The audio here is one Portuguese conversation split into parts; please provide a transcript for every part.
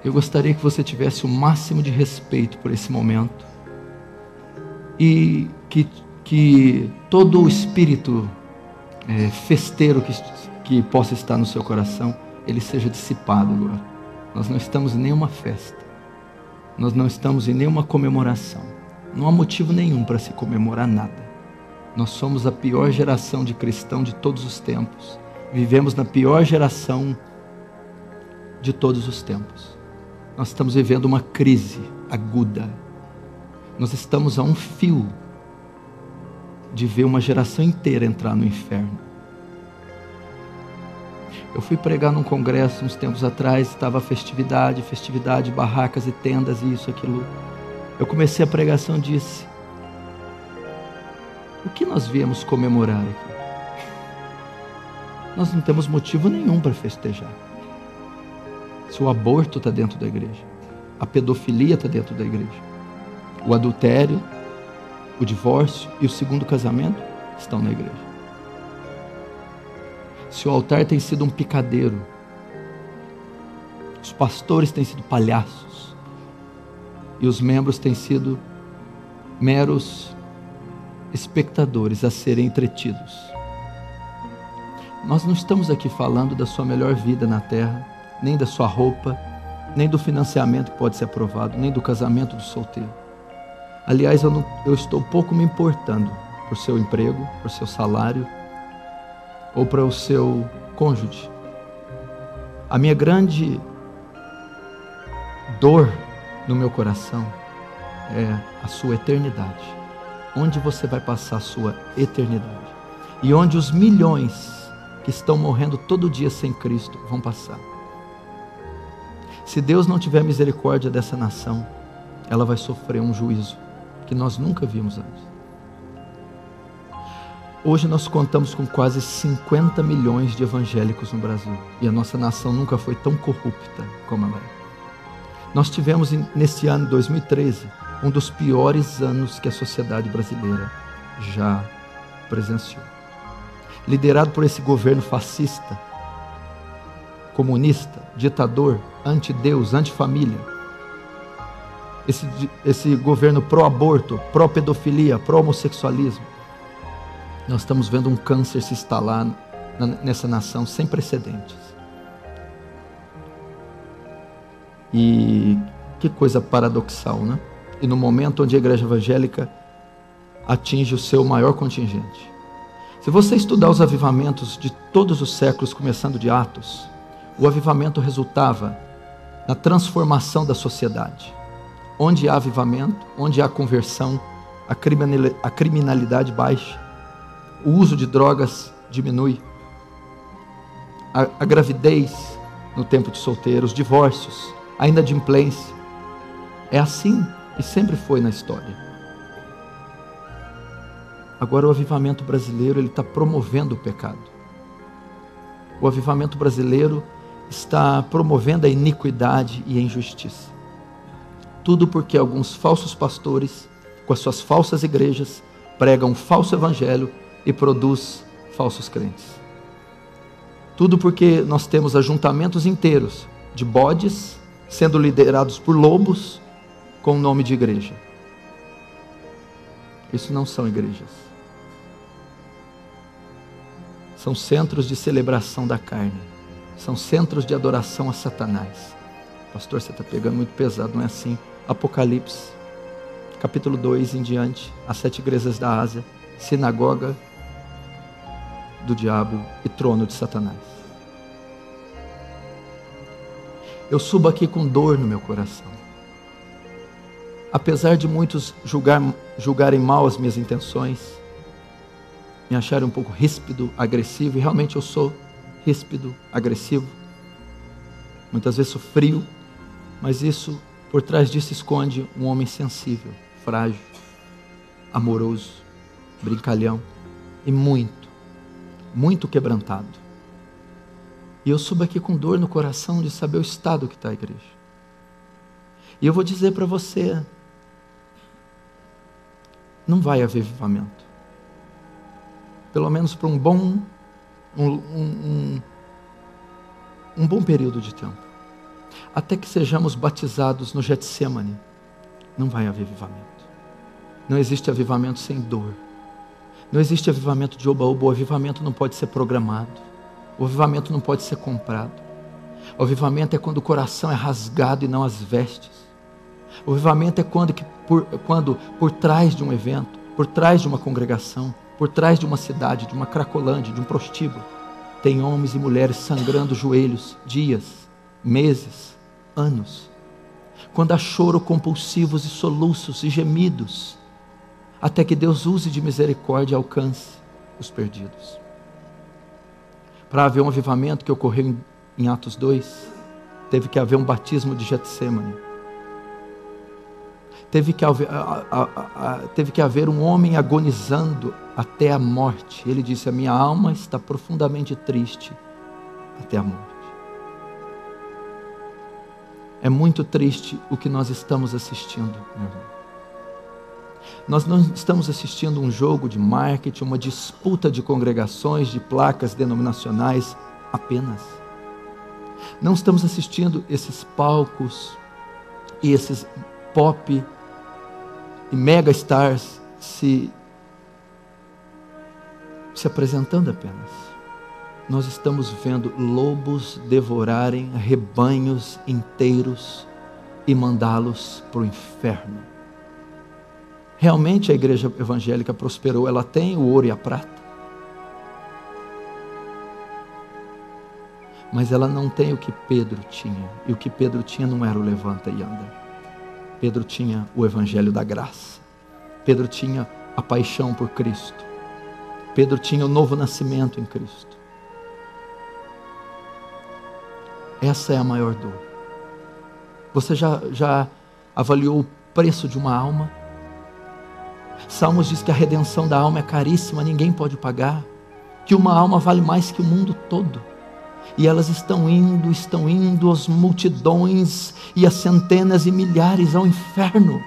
Eu gostaria que você tivesse o máximo de respeito por esse momento e que todo o espírito festeiro que possa estar no seu coração, ele seja dissipado agora. Nós não estamos em nenhuma festa, nós não estamos em nenhuma comemoração, não há motivo nenhum para se comemorar nada. Nós somos a pior geração de cristão de todos os tempos, vivemos na pior geração de todos os tempos. Nós estamos vivendo uma crise aguda, nós estamos a um fio de ver uma geração inteira entrar no inferno. Eu fui pregar num congresso uns tempos atrás, estava festividade, barracas e tendas e isso, aquilo. Eu comecei a pregação e disse: o que nós viemos comemorar aqui? Nós não temos motivo nenhum para festejar. Se o aborto está dentro da igreja, a pedofilia está dentro da igreja, o adultério, o divórcio e o segundo casamento estão na igreja. Se o altar tem sido um picadeiro, os pastores têm sido palhaços e os membros têm sido meros espectadores a serem entretidos. Nós não estamos aqui falando da sua melhor vida na terra, nem da sua roupa, nem do financiamento que pode ser aprovado, nem do casamento do solteiro. Aliás, eu estou pouco me importando por seu emprego, por seu salário ou para o seu cônjuge. A minha grande dor no meu coração é a sua eternidade. Onde você vai passar a sua eternidade? E onde os milhões que estão morrendo todo dia sem Cristo vão passar? Se Deus não tiver misericórdia dessa nação, ela vai sofrer um juízo que nós nunca vimos antes. Hoje nós contamos com quase 50 milhões de evangélicos no Brasil. E a nossa nação nunca foi tão corrupta como ela é. Nós tivemos nesse ano 2013 um dos piores anos que a sociedade brasileira já presenciou. Liderado por esse governo fascista, comunista, ditador, anti-Deus, anti-família. Esse governo pró-aborto, pró-pedofilia, pró-homossexualismo. Nós estamos vendo um câncer se instalar nessa nação sem precedentes. E que coisa paradoxal, né? E no momento onde a igreja evangélica atinge o seu maior contingente. Se você estudar os avivamentos de todos os séculos, começando de Atos, o avivamento resultava na transformação da sociedade. Onde há avivamento, onde há conversão, a criminalidade baixa, o uso de drogas diminui, a gravidez no tempo de solteiro, os divórcios, a inadimplência. É assim e sempre foi na história. Agora o avivamento brasileiro está promovendo o pecado. O avivamento brasileiro está promovendo a iniquidade e a injustiça. Tudo porque alguns falsos pastores, com as suas falsas igrejas, pregam um falso evangelho e produz falsos crentes. Tudo porque nós temos ajuntamentos inteiros de bodes sendo liderados por lobos com o nome de igreja. Isso não são igrejas. São centros de celebração da carne. São centros de adoração a Satanás. Pastor, você está pegando muito pesado, não é assim? Apocalipse, capítulo 2 em diante, as 7 igrejas da Ásia, sinagoga do diabo e trono de Satanás. Eu subo aqui com dor no meu coração. Apesar de muitos julgarem mal as minhas intenções, me acharem um pouco ríspido, agressivo, e realmente eu sou ríspido, agressivo, muitas vezes sou frio, mas isso, por trás disso esconde um homem sensível, frágil, amoroso, brincalhão e muito quebrantado. E eu subo aqui com dor no coração de saber o estado que está a igreja. E eu vou dizer para você, não vai haver avivamento. Pelo menos por um bom período de tempo. Até que sejamos batizados no Getsêmani, não vai haver avivamento. Não existe avivamento sem dor. Não existe avivamento de oba-oba. O avivamento não pode ser programado. O avivamento não pode ser comprado. O avivamento é quando o coração é rasgado e não as vestes. O avivamento é quando por trás de um evento, por trás de uma congregação, por trás de uma cidade, de uma Cracolândia, de um prostíbulo, tem homens e mulheres sangrando joelhos, dias, meses, anos. Quando há choro compulsivos e soluços e gemidos, até que Deus use de misericórdia e alcance os perdidos. Para haver um avivamento que ocorreu em Atos 2, teve que haver um batismo de Getsêmani. Teve que haver um homem agonizando até a morte. Ele disse: a minha alma está profundamente triste até a morte. É muito triste o que nós estamos assistindo, meu irmão. Nós não estamos assistindo um jogo de marketing, uma disputa de congregações, de placas denominacionais apenas. Não estamos assistindo esses palcos e esses pop e mega stars se apresentando apenas. Nós estamos vendo lobos devorarem rebanhos inteiros e mandá-los para o inferno. Realmente a igreja evangélica prosperou, ela tem o ouro e a prata, mas ela não tem o que Pedro tinha, e o que Pedro tinha não era o levanta e anda. Pedro tinha o evangelho da graça, Pedro tinha a paixão por Cristo, Pedro tinha o novo nascimento em Cristo. Essa é a maior dor. Você já avaliou o preço de uma alma? Salmos diz que a redenção da alma é caríssima, ninguém pode pagar, que uma alma vale mais que o mundo todo. E elas estão indo as multidões e as centenas e milhares ao inferno.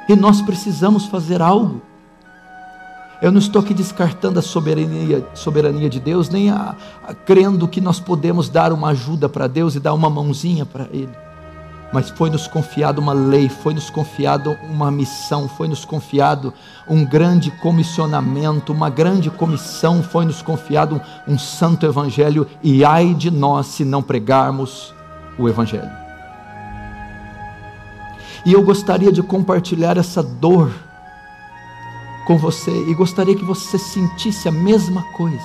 E nós precisamos fazer algo. Eu não estou aqui descartando a soberania de Deus, nem crendo que nós podemos dar uma ajuda para Deus e dar uma mãozinha para Ele. Mas foi nos confiado uma lei, foi nos confiado uma missão, foi nos confiado um grande comissionamento, uma grande comissão, foi nos confiado um santo evangelho, e ai de nós se não pregarmos o evangelho. E eu gostaria de compartilhar essa dor com você, e gostaria que você sentisse a mesma coisa,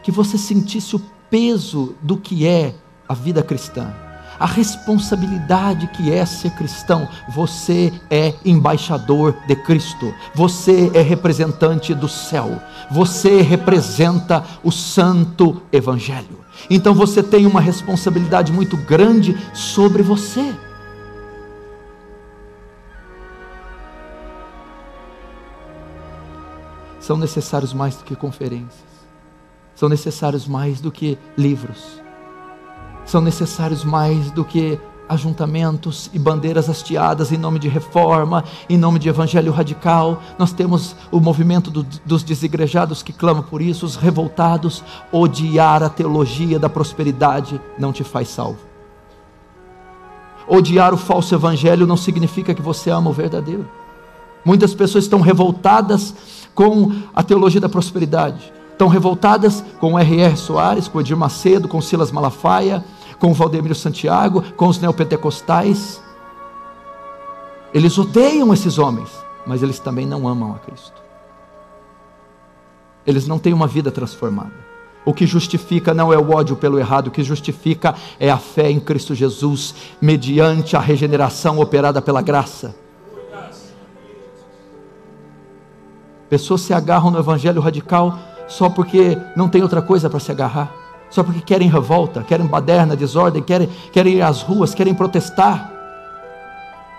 que você sentisse o peso do que é a vida cristã, a responsabilidade que é ser cristão. Você é embaixador de Cristo, você é representante do céu, você representa o santo evangelho, então você tem uma responsabilidade muito grande sobre você. São necessários mais do que conferências, são necessários mais do que livros, são necessários mais do que ajuntamentos e bandeiras hasteadas em nome de reforma, em nome de evangelho radical. Nós temos o movimento dos desigrejados que clama por isso, os revoltados. Odiar a teologia da prosperidade não te faz salvo. Odiar o falso evangelho não significa que você ama o verdadeiro. Muitas pessoas estão revoltadas com a teologia da prosperidade, estão revoltadas com o R.R. Soares, com o Edir Macedo, com o Silas Malafaia, com o Valdemiro Santiago, com os neopentecostais. Eles odeiam esses homens, mas eles também não amam a Cristo. Eles não têm uma vida transformada. O que justifica não é o ódio pelo errado, o que justifica é a fé em Cristo Jesus, mediante a regeneração operada pela graça. Pessoas se agarram no evangelho radical só porque não tem outra coisa para se agarrar, só porque querem revolta, querem baderna, desordem, querem ir às ruas, querem protestar.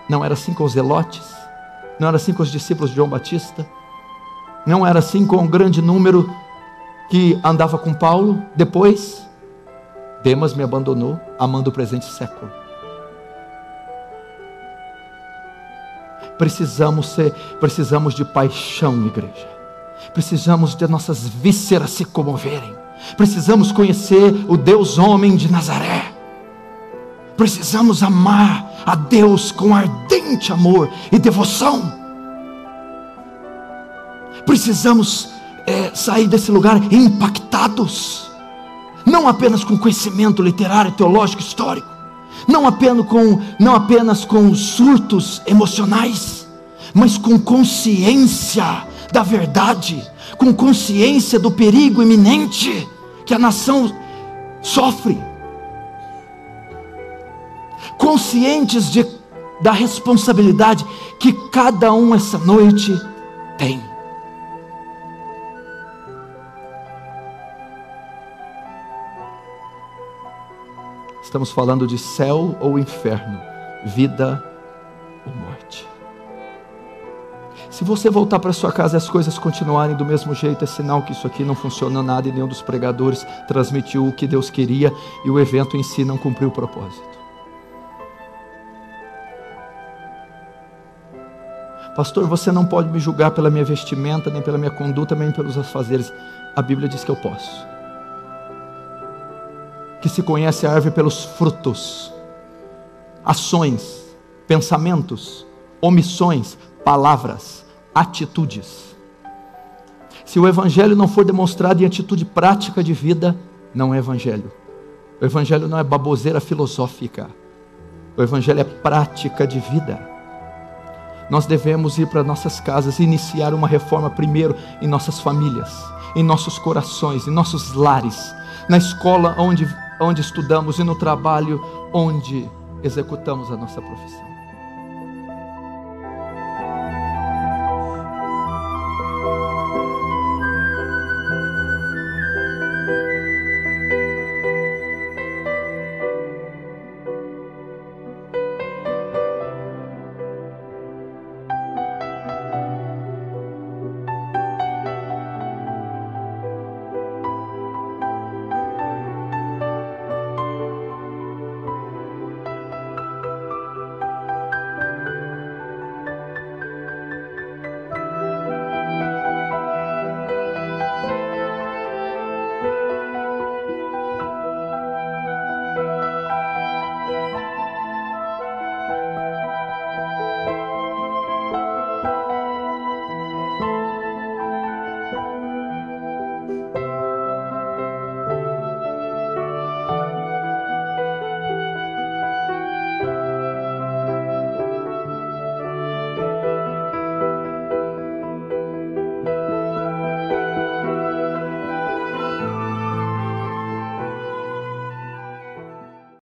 Não era assim com os zelotes, não era assim com os discípulos de João Batista, não era assim com o grande número que andava com Paulo. Depois, Demas me abandonou, amando o presente século. Precisamos de paixão, igreja. Precisamos de nossas vísceras se comoverem. Precisamos conhecer o Deus homem de Nazaré. Precisamos amar a Deus com ardente amor e devoção. Precisamos sair desse lugar impactados, não apenas com conhecimento literário, teológico, histórico, não apenas com surtos emocionais, mas com consciência da verdade, com consciência do perigo iminente que a nação sofre, conscientes da responsabilidade que cada um essa noite tem. Estamos falando de céu ou inferno, vida ou morte. Se você voltar para sua casa e as coisas continuarem do mesmo jeito, é sinal que isso aqui não funciona nada e nenhum dos pregadores transmitiu o que Deus queria e o evento em si não cumpriu o propósito. Pastor, você não pode me julgar pela minha vestimenta, nem pela minha conduta, nem pelos afazeres. A Bíblia diz que eu posso. Que se conhece a árvore pelos frutos, ações, pensamentos, omissões, palavras, atitudes. Se o Evangelho não for demonstrado em atitude prática de vida, não é Evangelho. O Evangelho não é baboseira filosófica. O Evangelho é prática de vida. Nós devemos ir para nossas casas e iniciar uma reforma primeiro em nossas famílias, em nossos corações, em nossos lares, na escola onde estudamos e no trabalho onde executamos a nossa profissão.